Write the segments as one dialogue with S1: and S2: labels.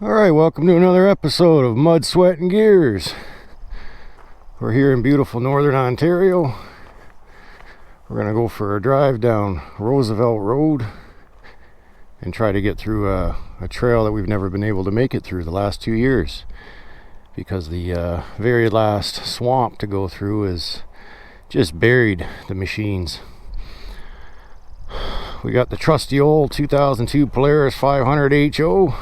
S1: Alright, welcome to another episode of Mud, Sweat, and Gears. We're here in beautiful northern Ontario. We're going to go for a drive down Roosevelt Road and try to get through a trail that we've never been able to make it through the last 2 years because the very last swamp to go through has just buried the machines. We got the trusty old 2002 Polaris 500 HO,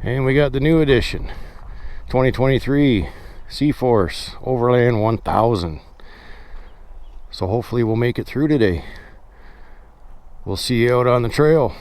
S1: and we got the new edition 2023 CFORCE Overland 1000. So hopefully we'll make it through today. We'll see you out on the trail.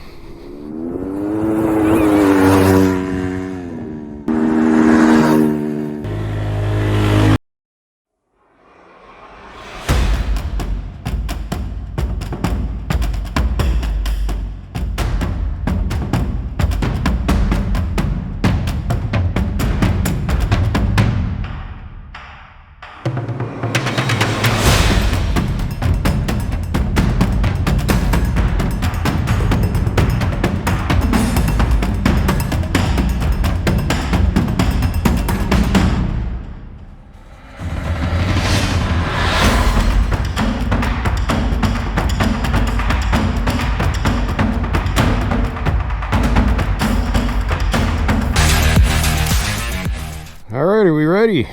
S1: Alright, are we ready?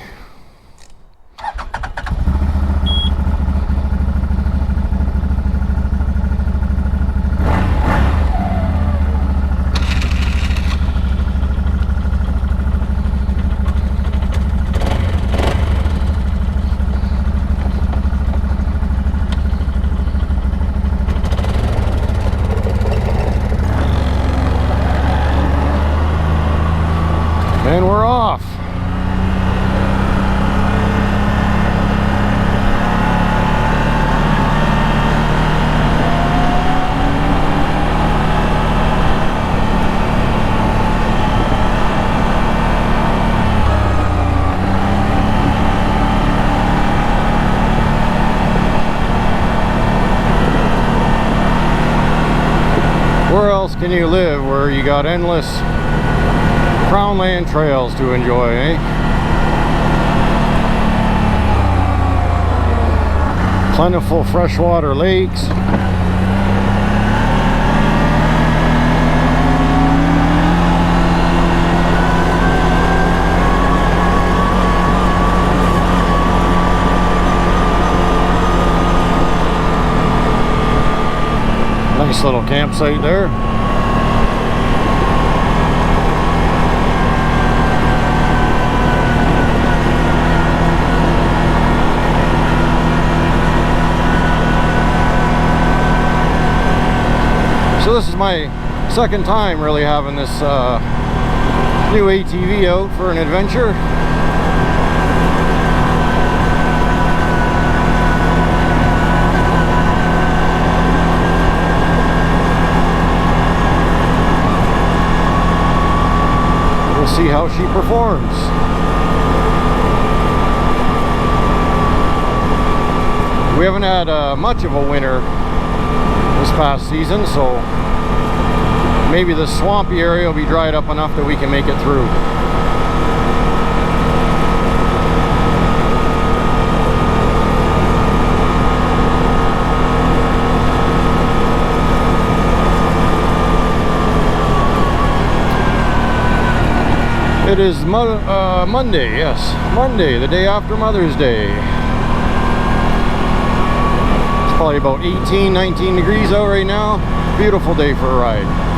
S1: And we're off. Where else can you live where you got endless crown land trails to enjoy, eh? Plentiful freshwater lakes. Nice little campsite there. So this is my second time really having this new ATV out for an adventure. We'll see how she performs. We haven't had much of a winter this past season, so maybe the swampy area will be dried up enough that we can make it through. It is Monday, yes, Monday, the day after Mother's Day. Probably about 18, 19 degrees out right now. Beautiful day for a ride.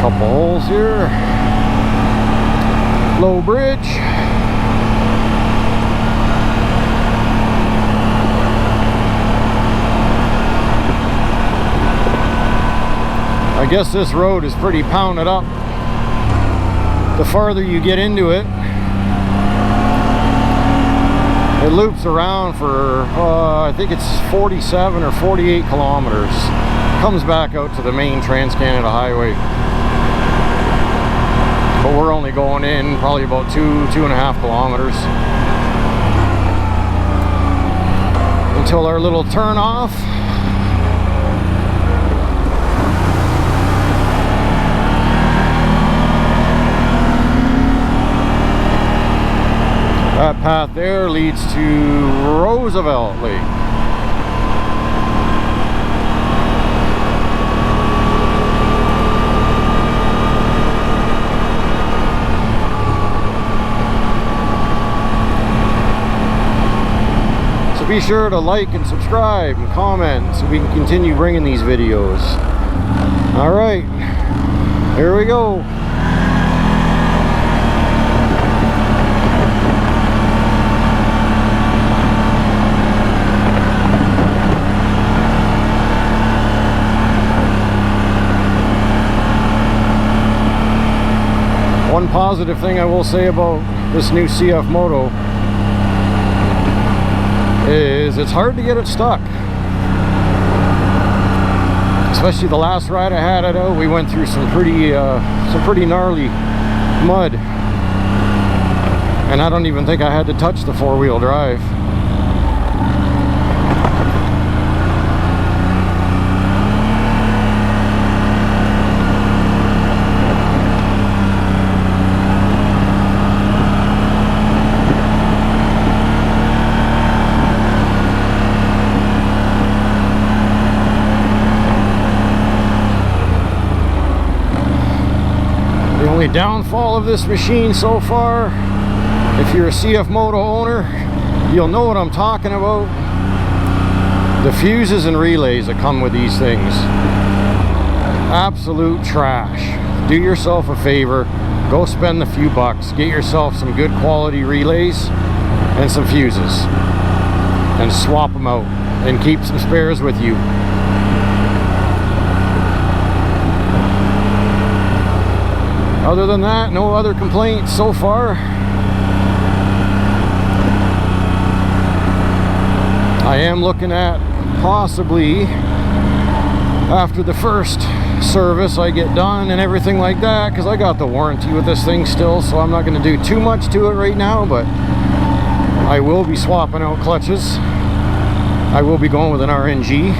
S1: Couple holes here. Low bridge. I guess this road is pretty pounded up the farther you get into it, it loops around for, I think it's 47 or 48 kilometers. Comes back out to the main Trans-Canada Highway. But we're only going in probably about 2.5 kilometers. Until our little turn off. That path there leads to Roosevelt Lake. So be sure to like and subscribe and comment so we can continue bringing these videos. Alright, here we go. One positive thing I will say about this new CF Moto is it's hard to get it stuck. Especially the last ride I had it out, we went through some pretty gnarly mud, and I don't even think I had to touch the four-wheel drive. The only downfall of this machine so far, if you're a CF Moto owner, you'll know what I'm talking about. The fuses and relays that come with these things. Absolute trash. Do yourself a favor, go spend a few bucks, get yourself some good quality relays and some fuses, and swap them out, and keep some spares with you. Other than that, no other complaints so far. I am looking at possibly, after the first service I get done and everything like that, because I got the warranty with this thing still, so I'm not going to do too much to it right now, but I will be swapping out clutches. I will be going with an RNG.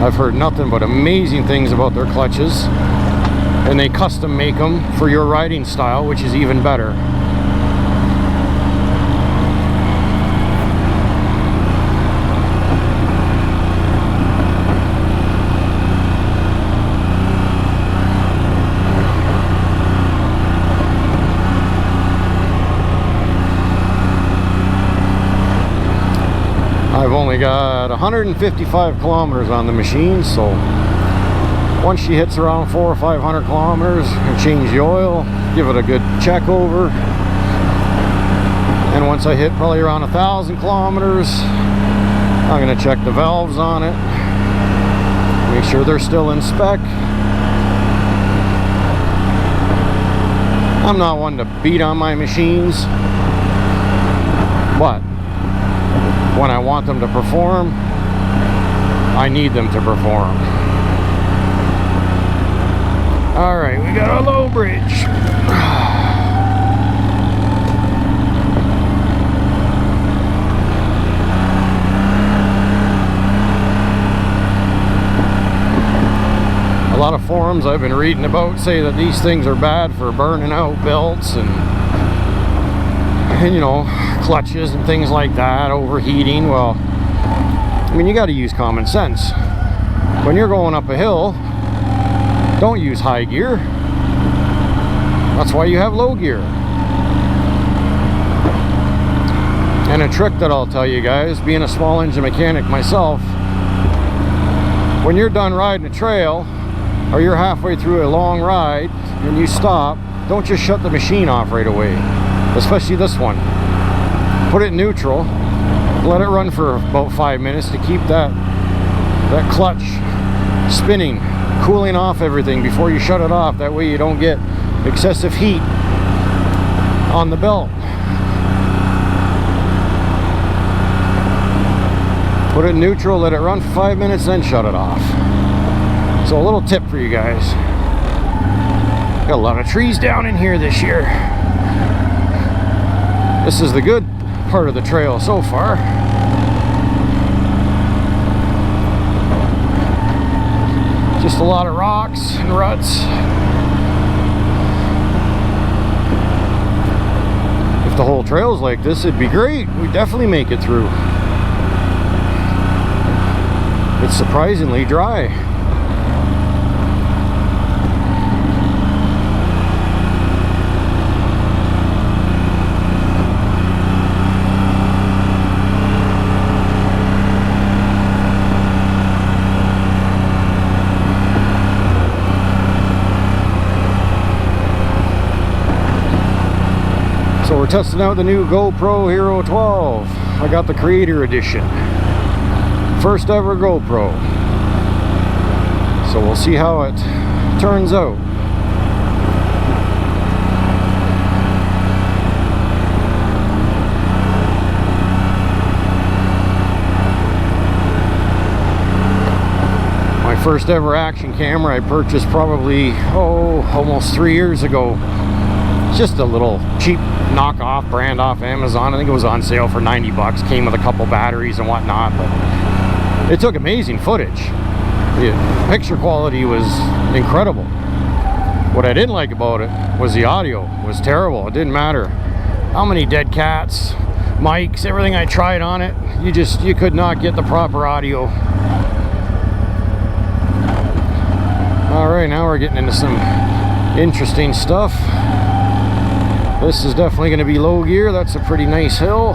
S1: I've heard nothing but amazing things about their clutches. And they custom make them for your riding style, which is even better. I've only got 155 kilometers on the machine, so once she hits around 400 or 500 kilometers, I change the oil, give it a good check over. And once I hit probably around 1,000 kilometers, I'm going to check the valves on it, make sure they're still in spec. I'm not one to beat on my machines, but when I want them to perform, I need them to perform. Alright, we got a low bridge. A lot of forums I've been reading about say that these things are bad for burning out belts and you know, clutches and things like that, overheating. Well, I mean, you got to use common sense. When you're going up a hill, don't use high gear. That's why you have low gear. And a trick that I'll tell you guys, being a small engine mechanic myself, when you're done riding a trail, or you're halfway through a long ride and you stop, don't just shut the machine off right away. Especially this one. Put it in neutral, let it run for about 5 minutes to keep that clutch spinning, cooling off everything before you shut it off. That way you don't get excessive heat on the belt. Put it in neutral, let it run for 5 minutes, then shut it off. So a little tip for you guys. Got a lot of trees down in here this year. This is the good part of the trail so far. Just a lot of rocks and ruts. If the whole trail's like this, it'd be great. We'd definitely make it through. It's surprisingly dry. So we're testing out the new GoPro Hero 12. I got the Creator Edition. First ever GoPro. So we'll see how it turns out. My first ever action camera I purchased probably, almost 3 years ago. Just a little cheap knockoff brand off Amazon. I think it was on sale for 90 bucks. Came with a couple batteries and whatnot, but it took amazing footage. The picture quality was incredible. What I didn't like about it was the audio was terrible. It didn't matter how many dead cats, mics, everything I tried on it, you could not get the proper audio. All right, now we're getting into some interesting stuff. This is definitely going to be low gear. That's a pretty nice hill.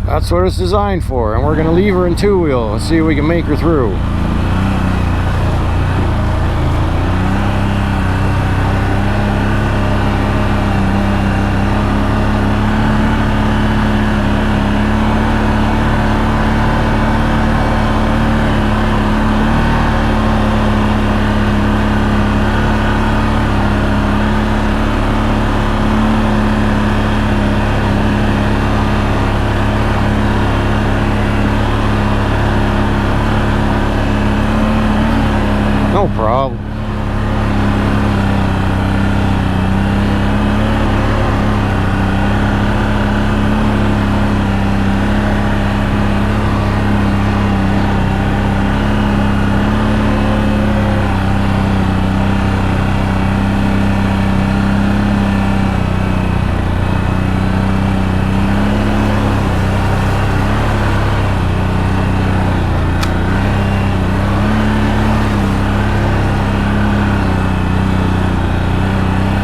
S1: That's what it's designed for. And we're going to leave her in two-wheel and see if we can make her through. No problem.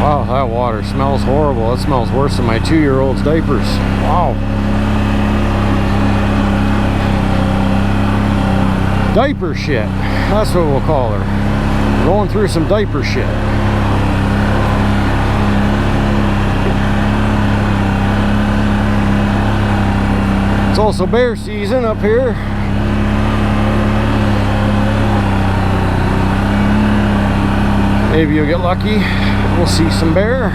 S1: Wow, that water smells horrible. It smells worse than my 2-year-old's diapers. Wow. Diaper shit. That's what we'll call her. Going through some diaper shit. It's also bear season up here. Maybe you'll get lucky. We'll see some bear.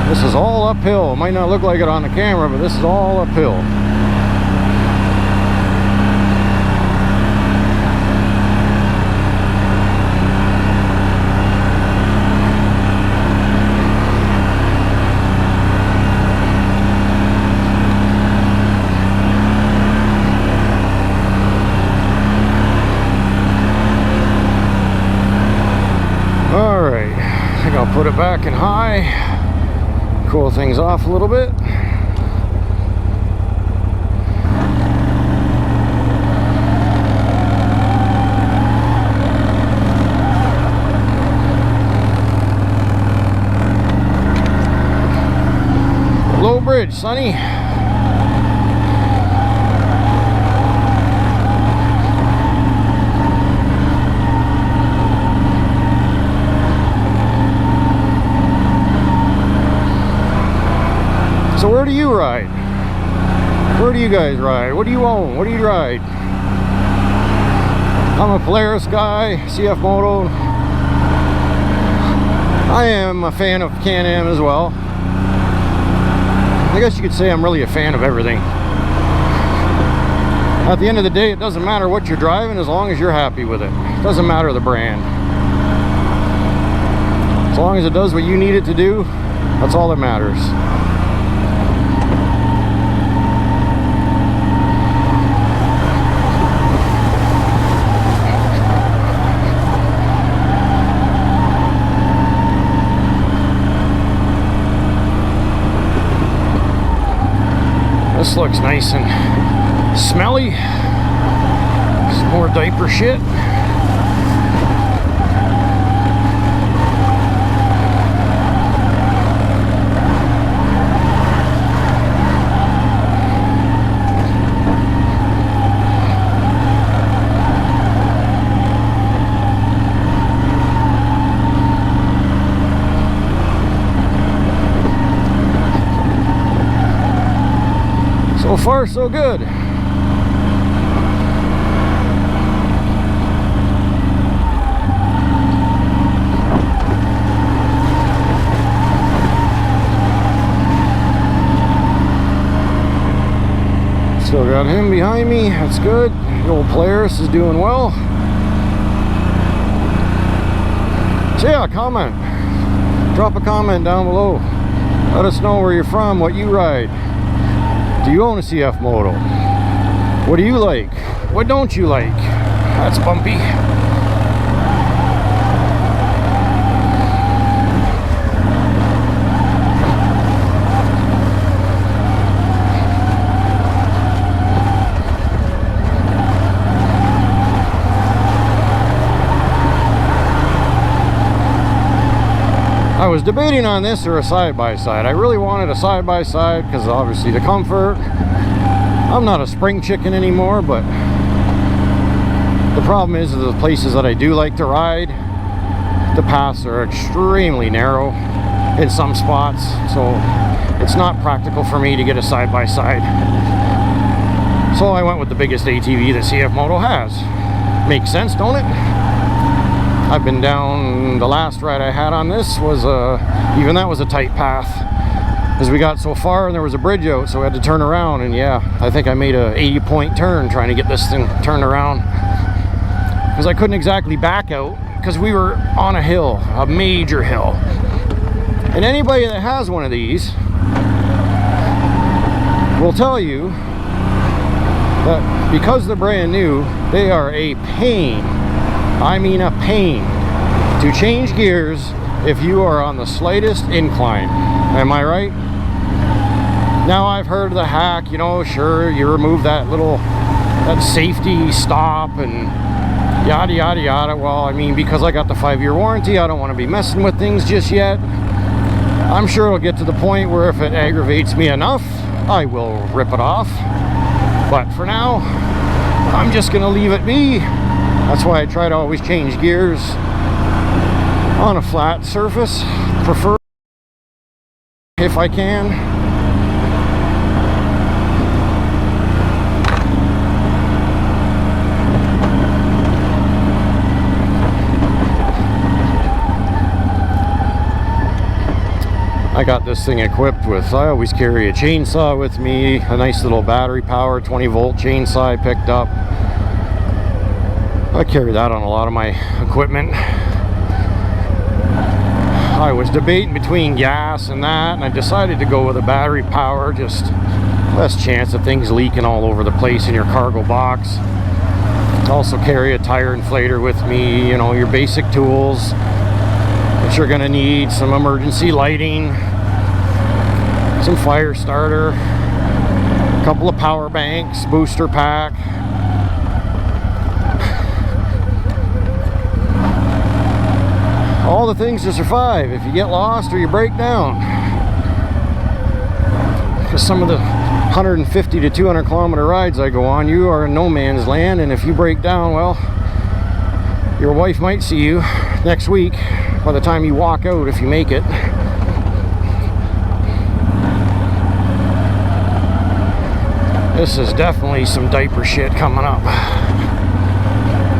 S1: This is all uphill. It might not look like it on the camera, but this is all uphill. I'll put it back in high, cool things off a little bit. Low bridge, Sonny. So where do you ride? Where do you guys ride? What do you own? What do you ride? I'm a Polaris guy, CF Moto. I am a fan of Can-Am as well. I guess you could say I'm really a fan of everything. At the end of the day, it doesn't matter what you're driving as long as you're happy with it. It doesn't matter the brand. As long as it does what you need it to do, that's all that matters. This looks nice and smelly. Some more diaper shit. So far, so good. Still got him behind me. That's good. The old Polaris is doing well. So yeah, comment. Drop a comment down below. Let us know where you're from, what you ride. Do you own a CF Moto? What do you like? What don't you like? That's bumpy. I was debating on this or a side-by-side. I really wanted a side-by-side because obviously the comfort. I'm not a spring chicken anymore, but the problem is the places that I do like to ride, the paths are extremely narrow in some spots, so it's not practical for me to get a side-by-side. So I went with the biggest ATV that CF Moto has. Makes sense, don't it? I've been down, the last ride I had on this was even that was a tight path, as we got so far and there was a bridge out, so we had to turn around. And yeah, I think I made a 80-point turn trying to get this thing turned around, because I couldn't exactly back out because we were on a hill, a major hill. And anybody that has one of these will tell you that because they're brand new, they are a pain. I mean a pain to change gears if you are on the slightest incline. Am I right? Now I've heard the hack, you know, sure, you remove that safety stop and yada yada yada. Well, I mean, because I got the 5-year warranty, I don't want to be messing with things just yet. I'm sure it'll get to the point where if it aggravates me enough, I will rip it off. But for now, I'm just gonna leave it be. That's why I try to always change gears on a flat surface, prefer if I can. I got this thing equipped with, I always carry a chainsaw with me, a nice little battery powered 20-volt chainsaw I picked up. I carry that on a lot of my equipment. I was debating between gas and that, and I decided to go with a battery power, just less chance of things leaking all over the place in your cargo box. Also carry a tire inflator with me, you know, your basic tools that you're gonna need, some emergency lighting, some fire starter, a couple of power banks, booster pack. All the things to survive if you get lost or you break down. Because some of the 150 to 200 kilometer rides I go on, you are in no man's land, and if you break down, well, your wife might see you next week by the time you walk out, if you make it. This is definitely some diaper shit coming up.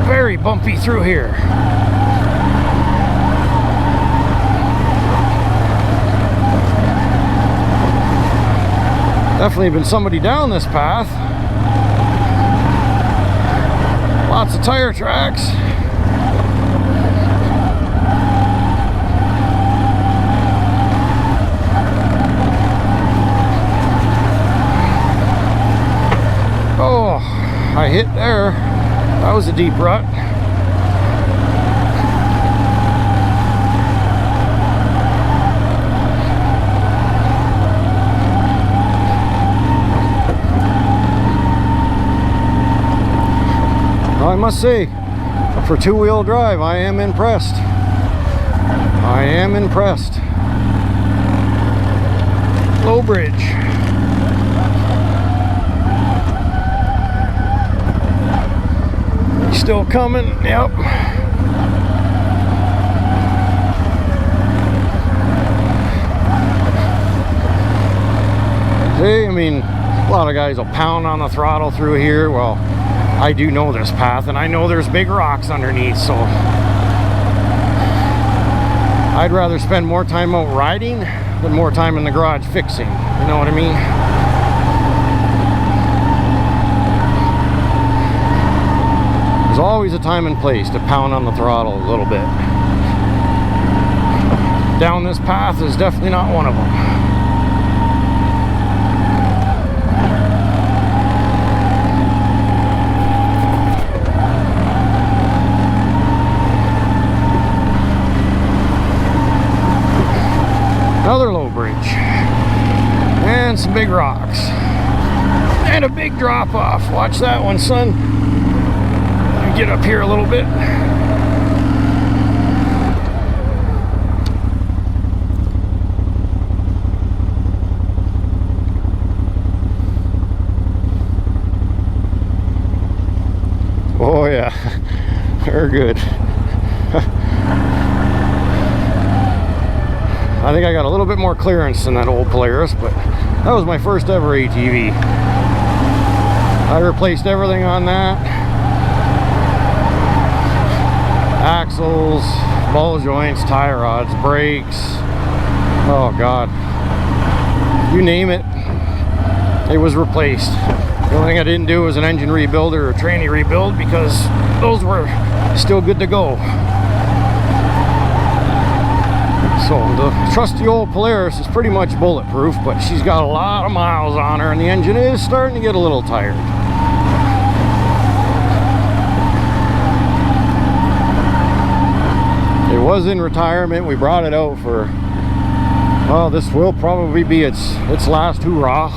S1: very bumpy through here. Definitely been somebody down this path. Lots of tire tracks. Oh, I hit there. That was a deep rut. I must say, for two-wheel drive, I am impressed. I am impressed. Low bridge. Still coming, yep. See, I mean, a lot of guys will pound on the throttle through here. Well, I do know this path, and I know there's big rocks underneath, so I'd rather spend more time out riding than more time in the garage fixing. You know what I mean? There's always a time and place to pound on the throttle a little bit. Down this path is definitely not one of them. Another low bridge and some big rocks and a big drop off. Watch that one, son. Get up here a little bit. Oh yeah, very good. I think I got a little bit more clearance than that old Polaris, but that was my first ever ATV. I replaced everything on that. Axles, ball joints, tie rods, brakes. Oh God. You name it, it was replaced. The only thing I didn't do was an engine rebuild or a tranny rebuild because those were still good to go. So the trusty old Polaris is pretty much bulletproof, but she's got a lot of miles on her and the engine is starting to get a little tired. It was in retirement. We brought it out for, well, this will probably be its last hoorah.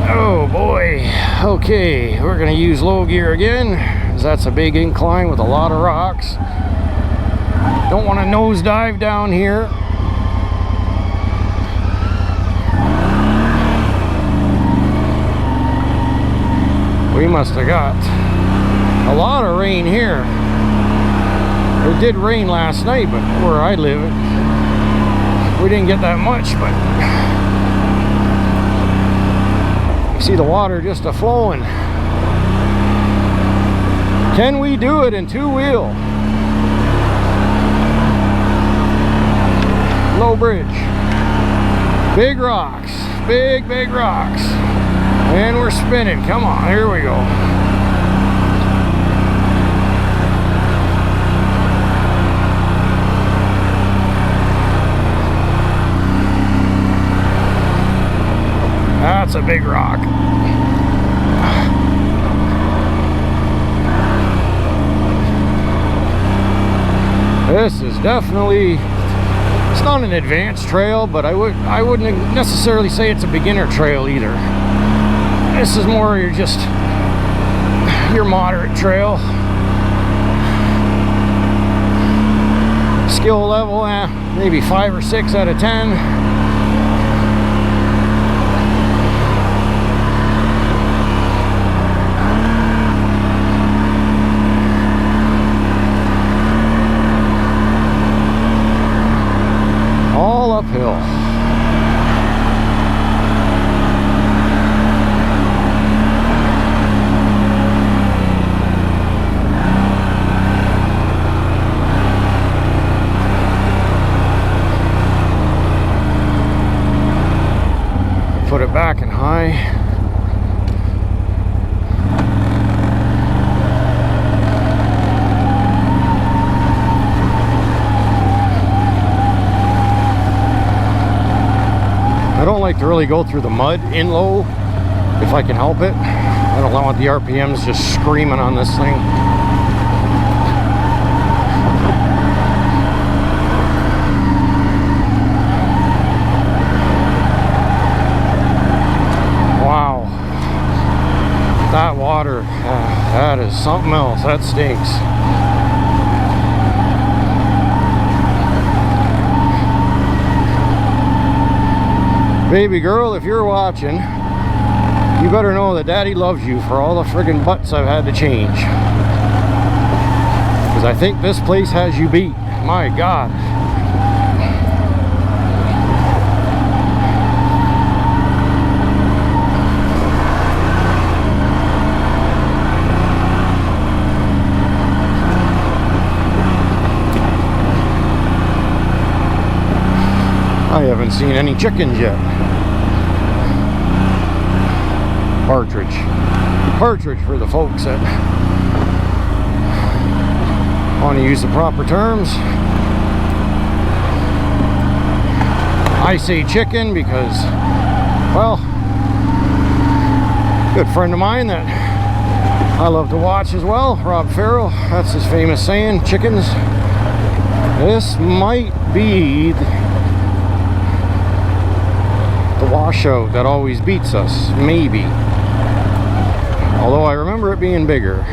S1: Oh boy. Okay, we're gonna use low gear again, because that's a big incline with a lot of rocks. Don't want to nosedive down here. We must have got a lot of rain here. It did rain last night, but where I live, we didn't get that much, but you see the water just a-flowing. Can we do it in two-wheel? Low bridge. Big rocks. Big rocks. And we're spinning. Come on, here we go. That's a big rock. This is definitely, it's not an advanced trail, but I wouldn't necessarily say it's a beginner trail either. This is more your moderate trail. Skill level, maybe 5 or 6 out of 10. Uphill. put it back in high. I don't like to really go through the mud in low if I can help it. I don't want the RPMs just screaming on this thing. Wow. That water, that is something else. That stinks. Baby girl, if you're watching, you better know that Daddy loves you for all the friggin' butts I've had to change. Because I think this place has you beat. My God. I haven't seen any chickens yet. Partridge for the folks that want to use the proper terms. I say chicken because, well, good friend of mine that I love to watch as well, Rob Farrell, that's his famous saying, chickens. This might be the washout that always beats us, maybe. Although I remember it being bigger.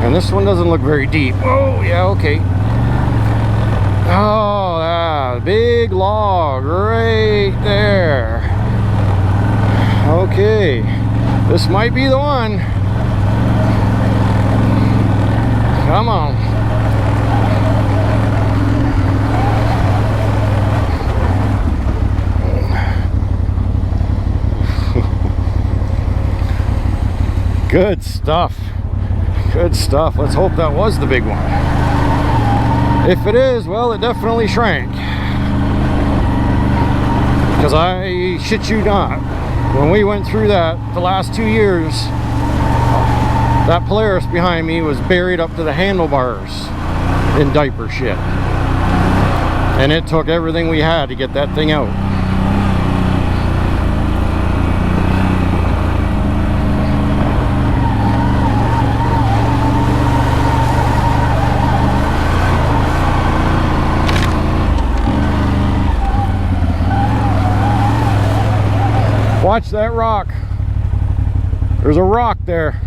S1: And this one doesn't look very deep. Oh, yeah, okay. Oh, yeah, big log right there. Okay, this might be the one. Come on. Good stuff. Good stuff. Let's hope that was the big one. If it is, well, it definitely shrank. Because I shit you not, when we went through that the last 2 years, that Polaris behind me was buried up to the handlebars in diaper shit. And it took everything we had to get that thing out. Watch that rock. There's a rock there.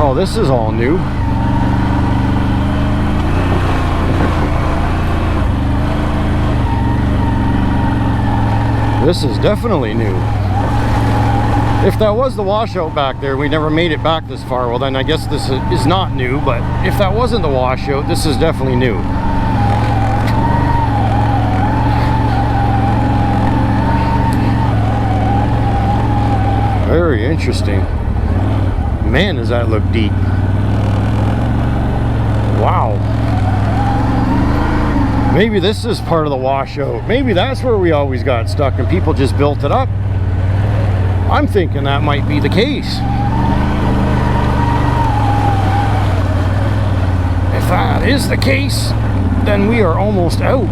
S1: Oh, this is all new. This is definitely new. If that was the washout back there, we never made it back this far, well then I guess this is not new, but if that wasn't the washout, this is definitely new. Very interesting. Man, does that look deep. Wow. Maybe this is part of the washout. Maybe that's where we always got stuck and people just built it up. I'm thinking that might be the case. If that is the case, then we are almost out.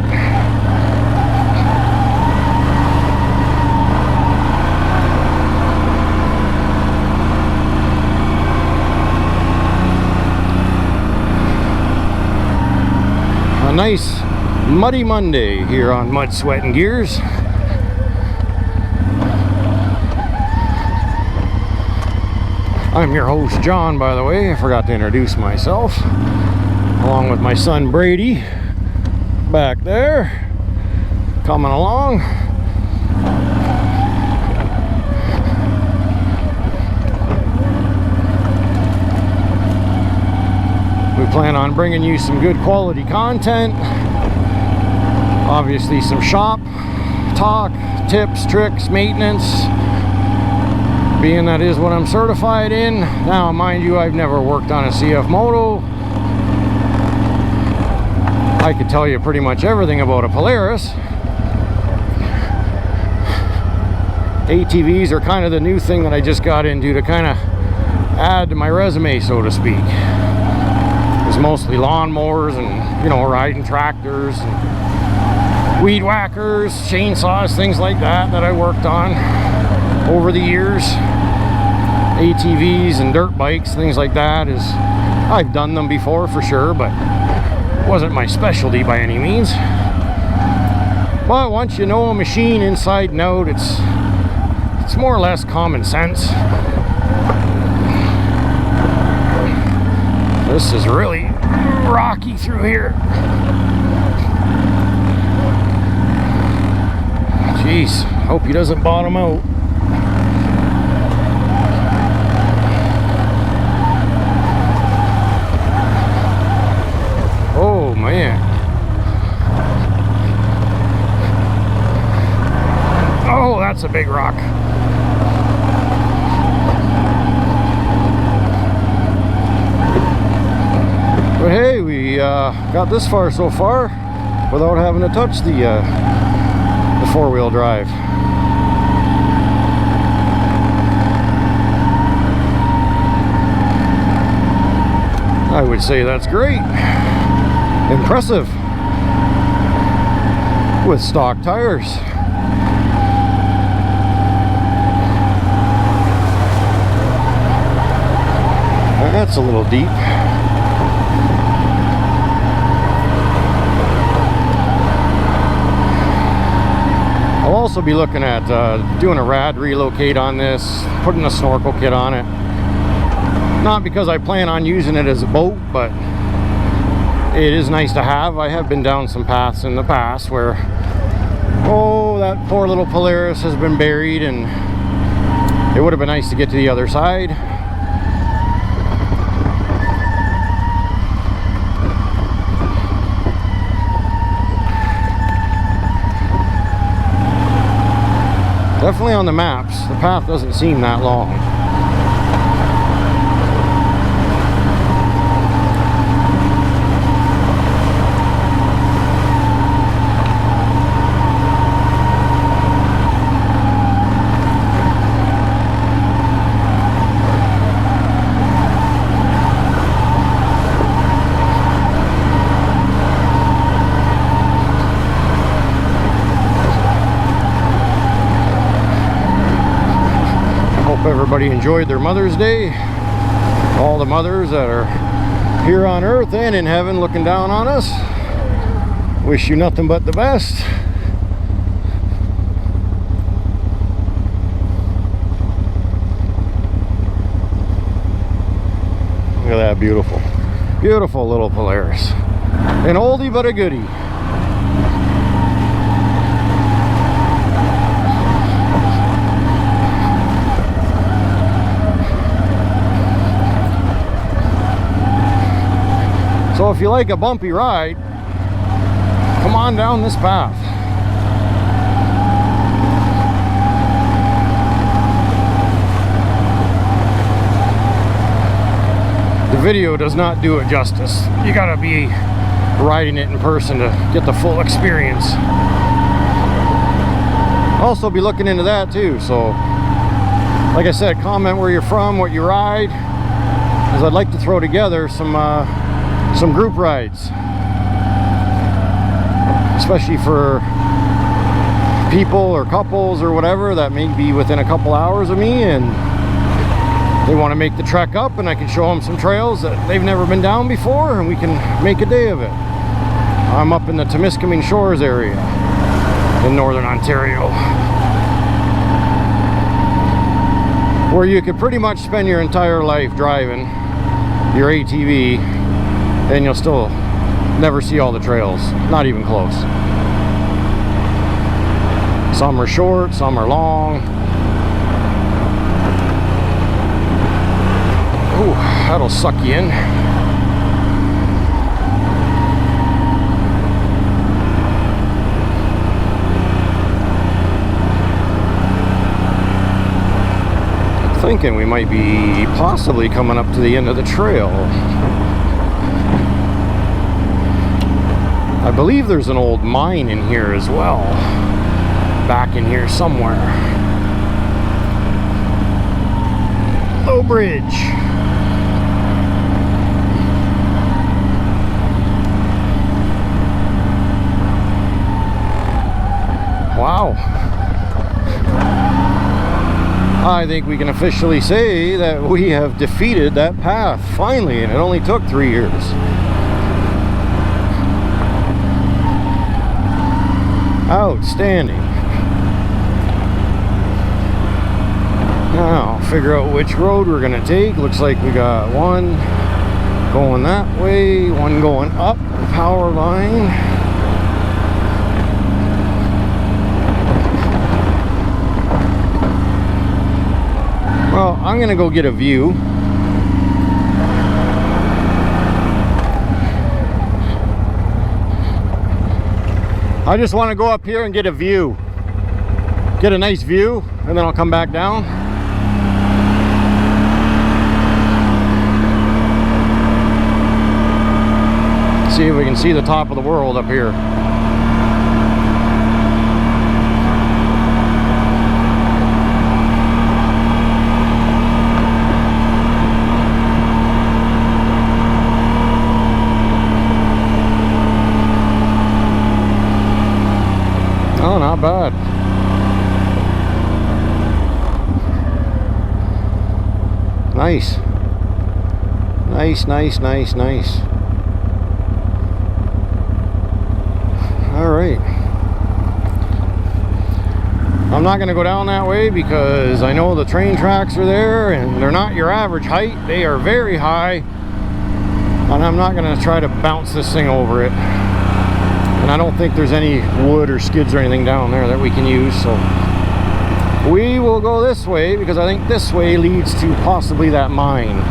S1: Nice muddy Monday here on Mud, Sweat, and Gears. I'm your host, John, by the way. I forgot to introduce myself. Along with my son, Brady, back there, coming along. We plan on bringing you some good quality content, obviously some shop talk, tips, tricks, maintenance, being that is what I'm certified in. Now mind you, I've never worked on a CF Moto. I could tell you pretty much everything about a Polaris. ATVs are kind of the new thing that I just got into to kind of add to my resume, so to speak. It's mostly lawnmowers and, you know, riding tractors and weed whackers, chainsaws, things like that I worked on over the years. ATVs and dirt bikes, things like that, is I've done them before for sure, but it wasn't my specialty by any means. But once you know a machine inside and out, it's more or less common sense. This is really rocky through here. Jeez, hope he doesn't bottom out. Oh man. Oh, that's a big rock. But hey, we got this far so far without having to touch the four-wheel drive. I would say that's great. Impressive. With stock tires. That's a little deep. I'll also be looking at doing a rad relocate on this, putting a snorkel kit on it. Not because I plan on using it as a boat, but it is nice to have. I have been down some paths in the past where, oh, that poor little Polaris has been buried, and it would have been nice to get to the other side. Definitely on the maps, the path doesn't seem that long. Everybody enjoyed their Mother's Day. All the mothers that are here on earth and in heaven looking down on us, wish you nothing but the best. Look at that beautiful, beautiful little Polaris. An oldie but a goodie. So if you like a bumpy ride, come on down this path. The video does not do it justice. You gotta be riding it in person to get the full experience. Also be looking into that too. So like I said, comment where you're from, what you ride, because I'd like to throw together some group rides, especially for people or couples or whatever that may be within a couple hours of me and they want to make the trek up, and I can show them some trails that they've never been down before and we can make a day of it. I'm up in the Temiskaming Shores area in Northern Ontario, where you could pretty much spend your entire life driving your ATV and you'll still never see all the trails, not even close. Some are short, some are long. Ooh, that'll suck you in. I'm thinking we might be possibly coming up to the end of the trail. I believe there's an old mine in here as well, back in here somewhere. Low bridge. Wow. I think we can officially say that we have defeated that path finally, and it only took 3 years. Outstanding. Now, figure out which road we're gonna take. Looks like we got one going that way, one going up the power line. Well, I'm gonna go get a view. I just want to go up here and get a view. Get a nice view, and then I'll come back down. See if we can see the top of the world up here. Oh, not bad. Nice. Nice, nice, nice, nice. All right. I'm not going to go down that way because I know the train tracks are there and they're not your average height. They are very high. And I'm not going to try to bounce this thing over it. And I don't think there's any wood or skids or anything down there that we can use, so we will go this way because I think this way leads to possibly that mine.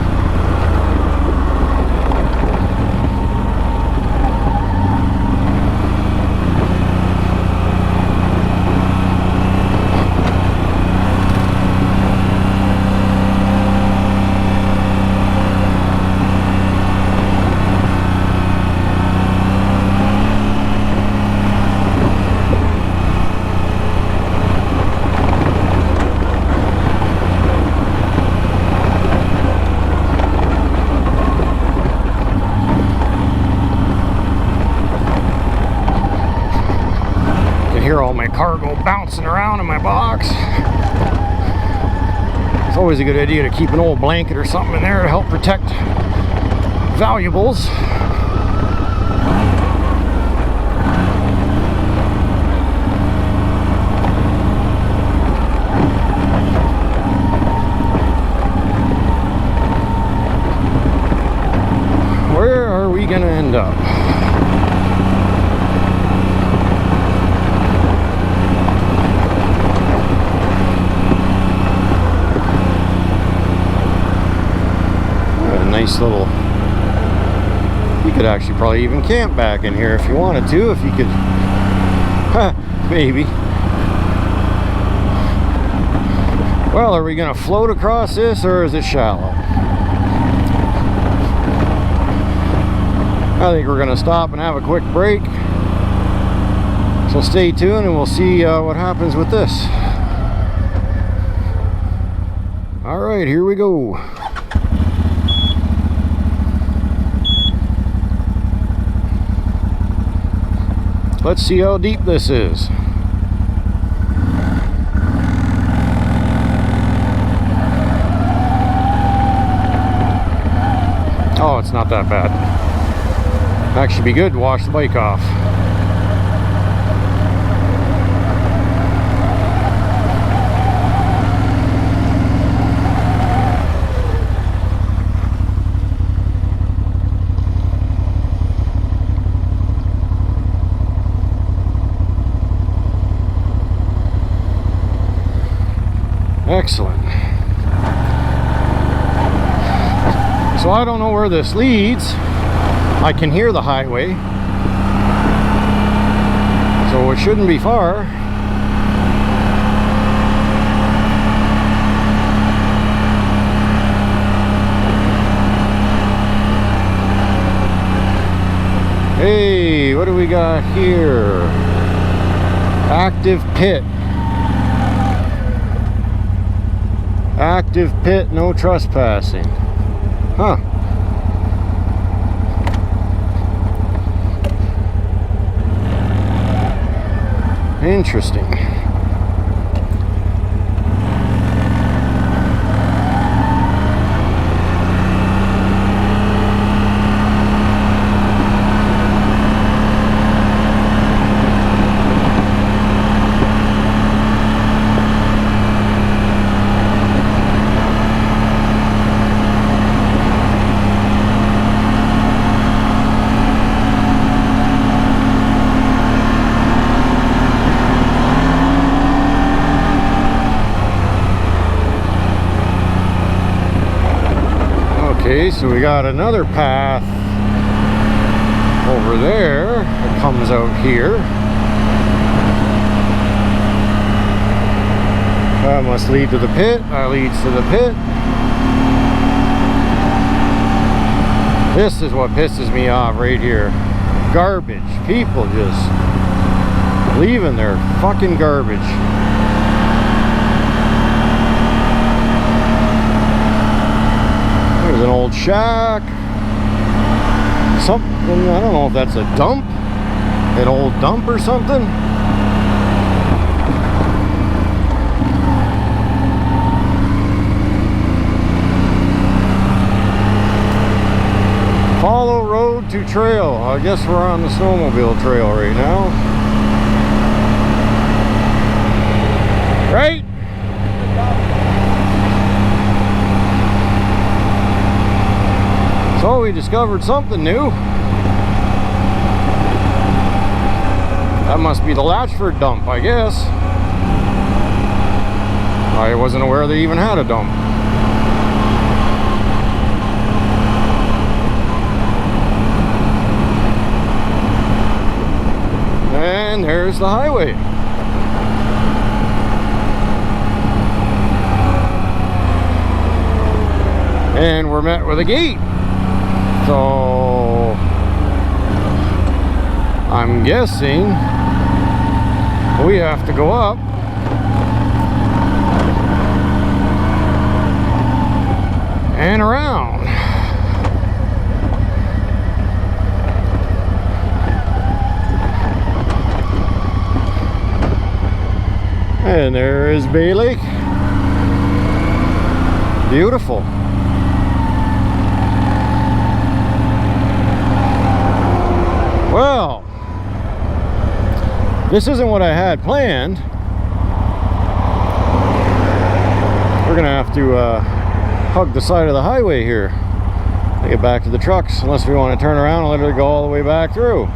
S1: Hear all my cargo bouncing around in my box. It's always a good idea to keep an old blanket or something in there to help protect valuables. Where are we gonna end up? Nice little, you could actually probably even camp back in here if you wanted to, if you could, maybe. Well, are we gonna float across this or is it shallow? I think we're gonna stop and have a quick break, so stay tuned and we'll see what happens with this. All right, here we go. Let's see how deep this is. Oh, it's not that bad. Actually be good to wash the bike off. Excellent. So I don't know where this leads. I can hear the highway, so it shouldn't be far. Hey, what do we got here? Active pit. Active pit, no trespassing. Huh. Interesting. Okay, so we got another path over there that comes out here. That must lead to the pit. That leads to the pit. This is what pisses me off right here. Garbage. People just leaving their fucking garbage. There's an old shack. Something, I don't know if that's a dump. An old dump or something. Follow road to trail. I guess we're on the snowmobile trail right now. Right? So we discovered something new. That must be the Latchford dump, I guess. I wasn't aware they even had a dump. And there's the highway. And we're met with a gate. So I'm guessing we have to go up and around. And there is Bay Lake. Beautiful. Well, this isn't what I had planned. We're gonna have to hug the side of the highway here to get back to the trucks, unless we want to turn around and literally go all the way back through.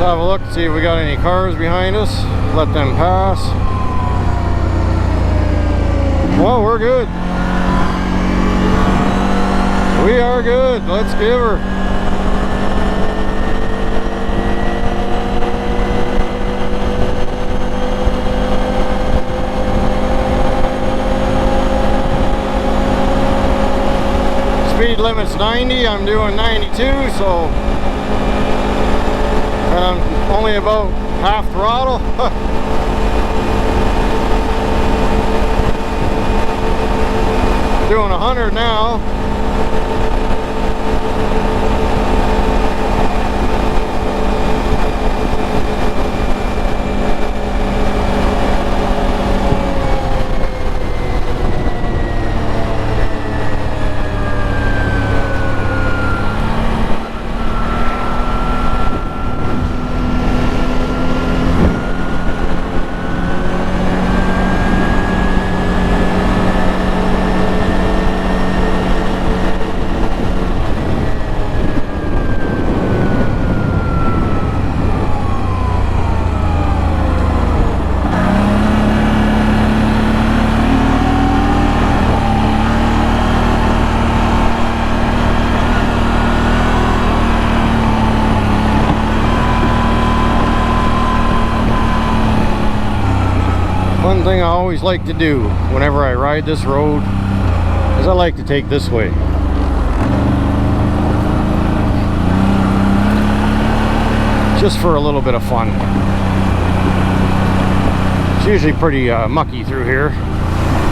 S1: Have a look, see if we got any cars behind us. Let them pass. Well, we're good. We are good. Let's give her. Speed limit's 90. I'm doing 92, so. And I'm only about half throttle. Doing 100 now. One thing I always like to do whenever I ride this road is I like to take this way. Just for a little bit of fun. It's usually pretty mucky through here.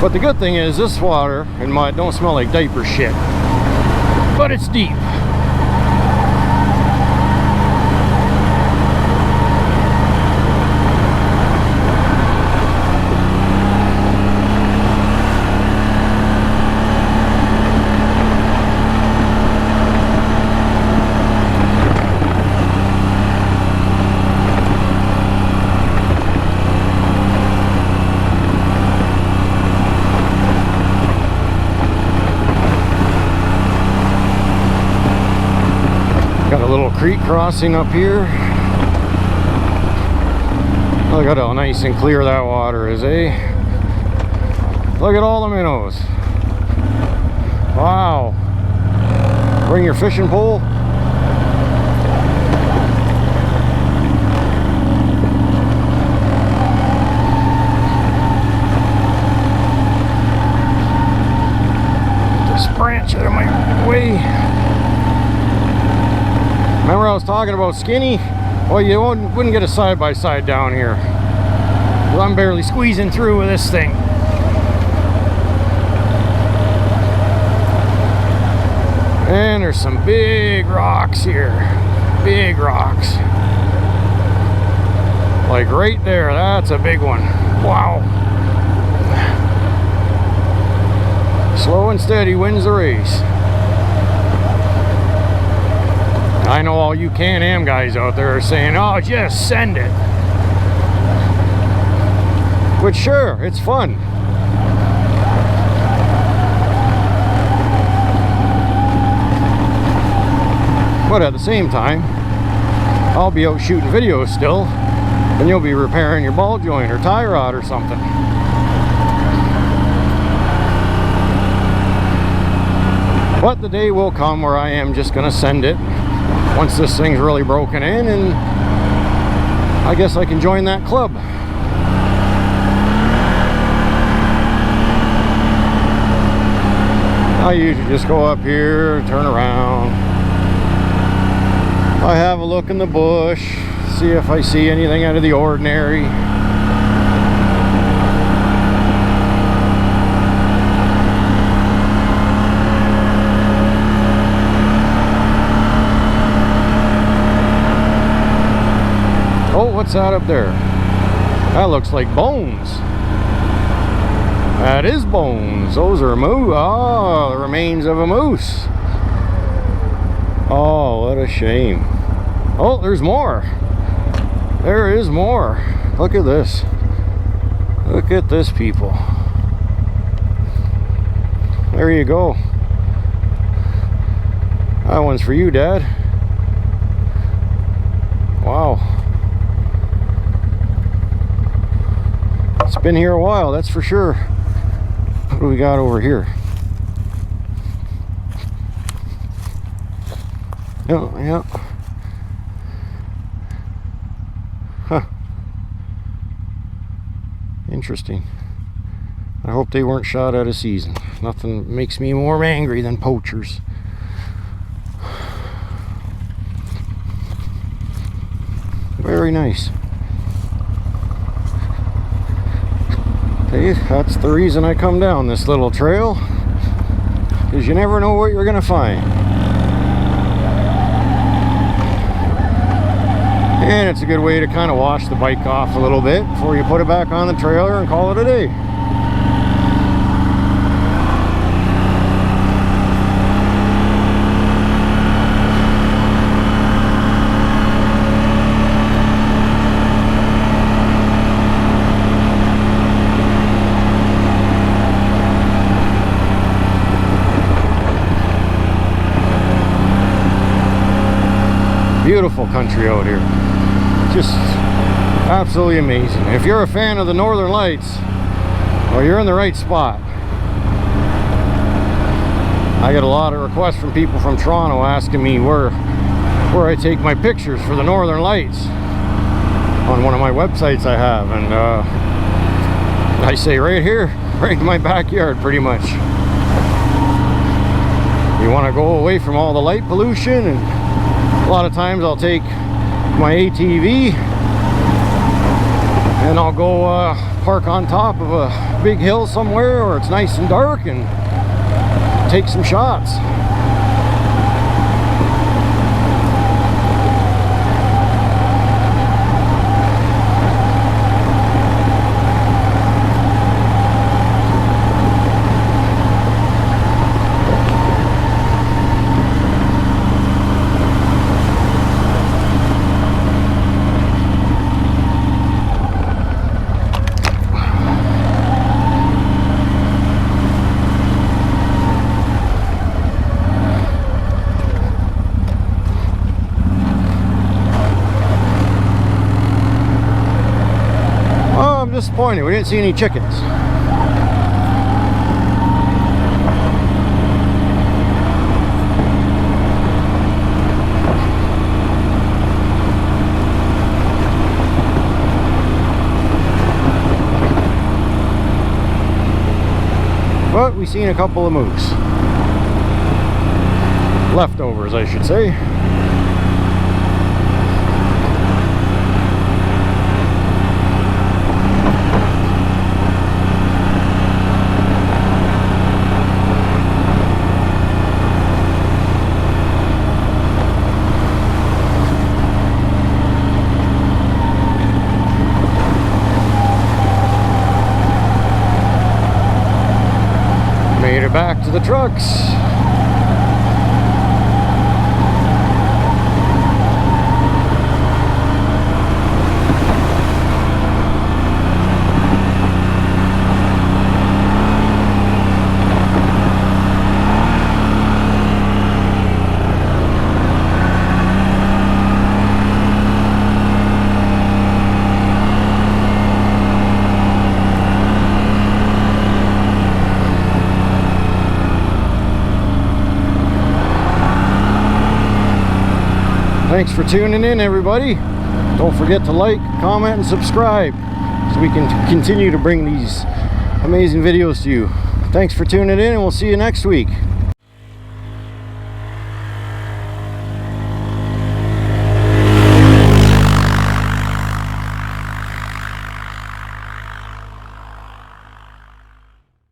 S1: But the good thing is this water and mud don't smell like diaper shit. But it's deep. Got a little creek crossing up here. Look at how nice and clear that water is, eh? Look at all the minnows. Wow. Bring your fishing pole. Get this branch out of my way. Remember I was talking about skinny? Well, you wouldn't get a side-by-side down here. Well, I'm barely squeezing through with this thing. And there's some big rocks here. Big rocks. Like right there, that's a big one. Wow. Slow and steady wins the race. I know all you Can-Am guys out there are saying, oh, just send it. But sure, it's fun. But at the same time, I'll be out shooting videos still, and you'll be repairing your ball joint or tie rod or something. But the day will come where I am just gonna send it once this thing's really broken in, and I guess I can join that club. I usually just go up here, turn around. I have a look in the bush, see if I see anything out of the ordinary. What's that up there? That looks like bones. That is bones. Those are moose. Oh, the remains of a moose. Oh, what a shame. Oh, there's more. There is more. Look at this. Look at this, people. There you go. That one's for you, Dad. Wow. It's been here a while, that's for sure. What do we got over here? Oh, yeah. Huh. Interesting. I hope they weren't shot out of season. Nothing makes me more angry than poachers. Very nice. Okay, that's the reason I come down this little trail, because you never know what you're gonna find. And it's a good way to kind of wash the bike off a little bit before you put it back on the trailer and call it a day. Beautiful country out here. Just absolutely amazing. If you're a fan of the Northern Lights, well, you're in the right spot. I get a lot of requests from people from Toronto asking me where I take my pictures for the Northern Lights on one of my websites I have, and I say right here, right in my backyard, pretty much. You want to go away from all the light pollution, and a lot of times I'll take my ATV and I'll go park on top of a big hill somewhere where it's nice and dark and take some shots. Disappointed we didn't see any chickens. But we seen a couple of moose. Leftovers, I should say. Back to the trucks. Thanks for tuning in, everybody. Don't forget to like, comment, and subscribe so we can continue to bring these amazing videos to you. Thanks for tuning in, and we'll see you next week.